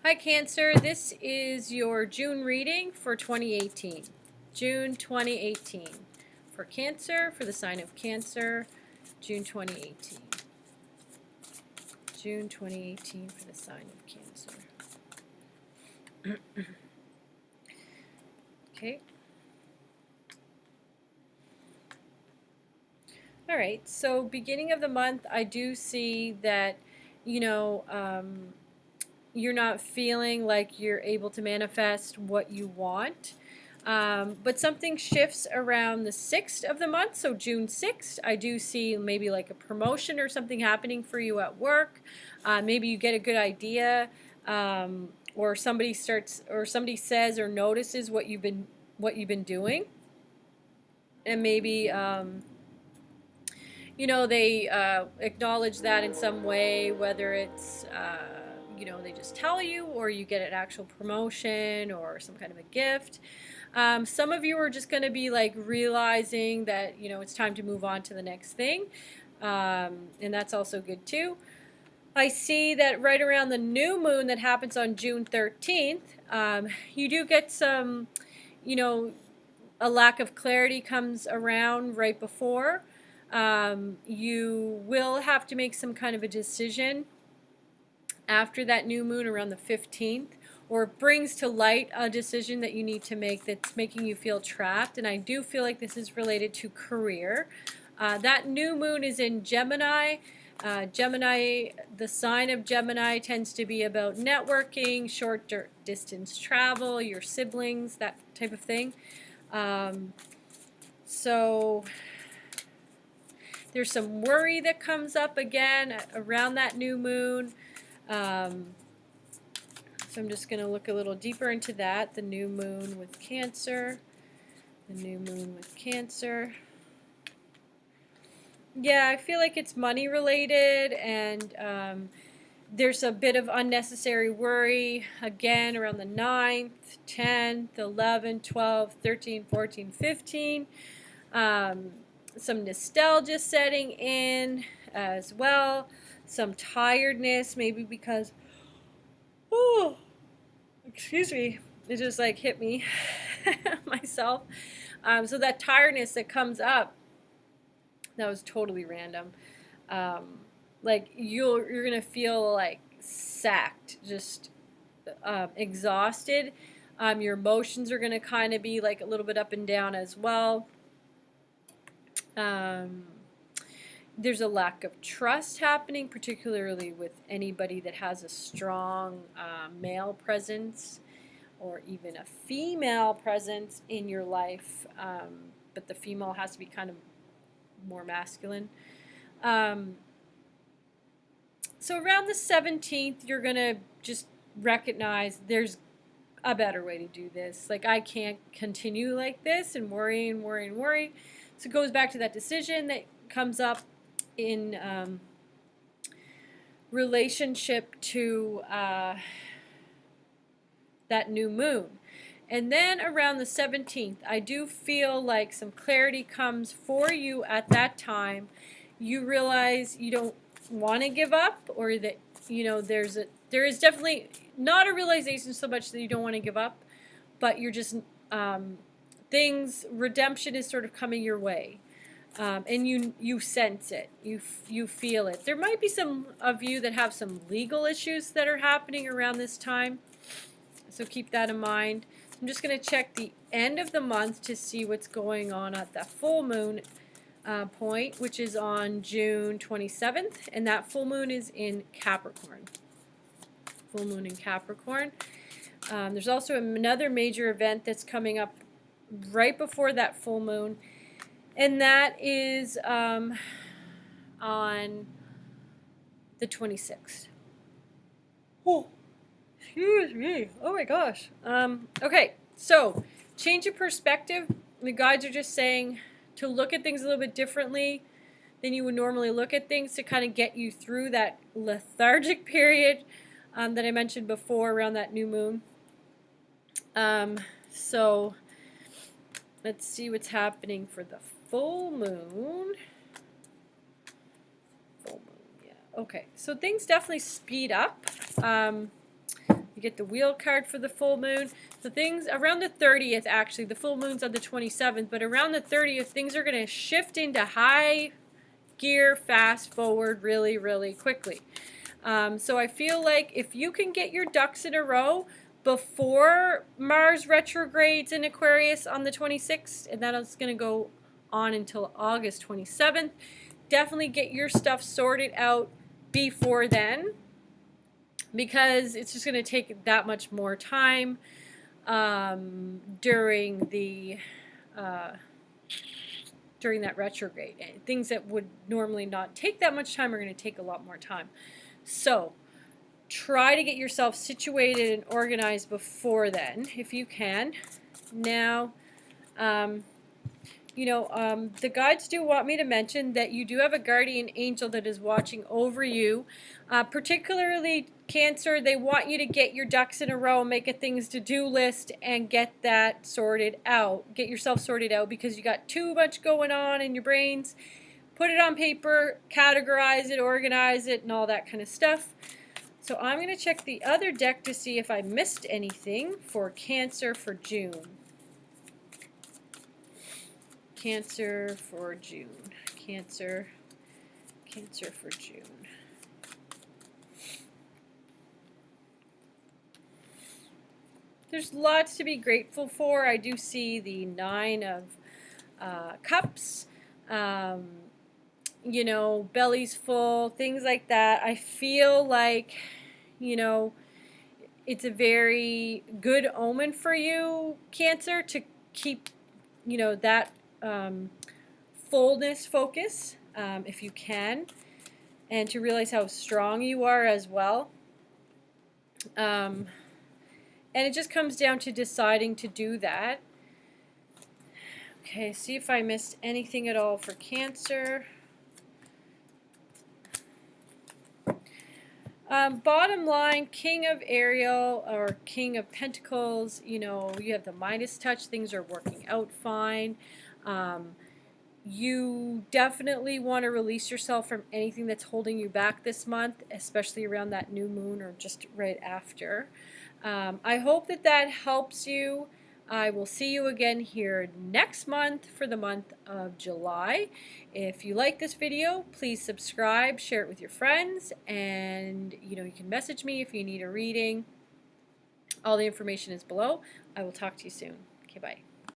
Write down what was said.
Hi Cancer, this is your June reading for 2018. June 2018. For Cancer, for the sign of Cancer, June 2018. June 2018 for the sign of Cancer. Okay. Alright, so beginning of the month, I do see that, you're not feeling like you're able to manifest what you want. But something shifts around the 6th of the month, so June 6th. I do see maybe like a promotion or something happening for you at work. Maybe you get a good idea, or somebody says or notices what you've been doing, and maybe they acknowledge that in some way, whether it's they just tell you, or you get an actual promotion or some kind of a gift. Some of you are just going to be like realizing that it's time to move on to the next thing, and that's also good too. I see that right around the new moon that happens on June 13th, you do get some, a lack of clarity comes around right before. You will have to make some kind of a decision after that new moon around the 15th, or it brings to light a decision that you need to make that's making you feel trapped. And I do feel like this is related to career. That new moon is in Gemini. Gemini, the sign of Gemini tends to be about networking, short distance travel, your siblings, that type of thing. So there's some worry that comes up again around that new moon. So I'm just going to look a little deeper into that. The new moon with Cancer. The new moon with Cancer. Yeah, I feel like it's money related, and there's a bit of unnecessary worry again around the 9th, 10th, 11th, 12th, 13th, 14th, 15th. Some nostalgia setting in as well. Some tiredness, maybe because, oh, excuse me, it just like hit me myself. So that tiredness that comes up, that was totally random. Like you're gonna feel like sacked, just exhausted. Your emotions are gonna kind of be like a little bit up and down as well. There's a lack of trust happening, particularly with anybody that has a strong male presence or even a female presence in your life, but the female has to be kind of more masculine. So around the 17th, you're going to just recognize there's a better way to do this. Like, I can't continue like this and worry and worry and worry. So it goes back to that decision that comes up in relationship to that new moon. And then around the 17th, I do feel like some clarity comes for you at that time. You realize you don't want to give up, or that there is definitely not a realization so much that you don't want to give up, but you're just redemption is sort of coming your way. And you sense it, you feel it. There might be some of you that have some legal issues that are happening around this time, so keep that in mind. I'm just going to check the end of the month to see what's going on at that full moon point, which is on June 27th, and that full moon is in Capricorn. Full moon in Capricorn. There's also another major event that's coming up right before that full moon, and that is on the 26th. Oh, excuse me. Oh my gosh. Okay, so change of perspective. The guides are just saying to look at things a little bit differently than you would normally look at things, to kind of get you through that lethargic period that I mentioned before around that new moon. So let's see what's happening for the full moon. Full moon, yeah. Okay, so things definitely speed up. You get the wheel card for the full moon. So things around the 30th, actually, the full moon's on the 27th, but around the 30th, things are going to shift into high gear, fast forward really, really quickly. So I feel like if you can get your ducks in a row before Mars retrogrades in Aquarius on the 26th, and that is going to go on until August 27th, definitely get your stuff sorted out before then, because it's just going to take that much more time during that retrograde. Things that would normally not take that much time are going to take a lot more time. So try to get yourself situated and organized before then, if you can. Now, the guides do want me to mention that you do have a guardian angel that is watching over you. Particularly Cancer, they want you to get your ducks in a row, make a things to do list, and get that sorted out. Get yourself sorted out, because you got too much going on in your brains. Put it on paper, categorize it, organize it, and all that kind of stuff. So I'm going to check the other deck to see if I missed anything for Cancer for June. Cancer for June. Cancer for June. There's lots to be grateful for. I do see the 9 of Cups. Belly's full, things like that. I feel like, it's a very good omen for you, Cancer, to keep, that fullness focus, if you can, and to realize how strong you are as well. And it just comes down to deciding to do that. Okay, see if I missed anything at all for Cancer. Bottom line, King of Ariel or King of Pentacles, you have the Midas touch. Things are working out fine. You definitely want to release yourself from anything that's holding you back this month, especially around that new moon or just right after. I hope that helps you. I will see you again here next month for the month of July. If you like this video, please subscribe, share it with your friends, and you can message me if you need a reading. All the information is below. I will talk to you soon. Okay, bye.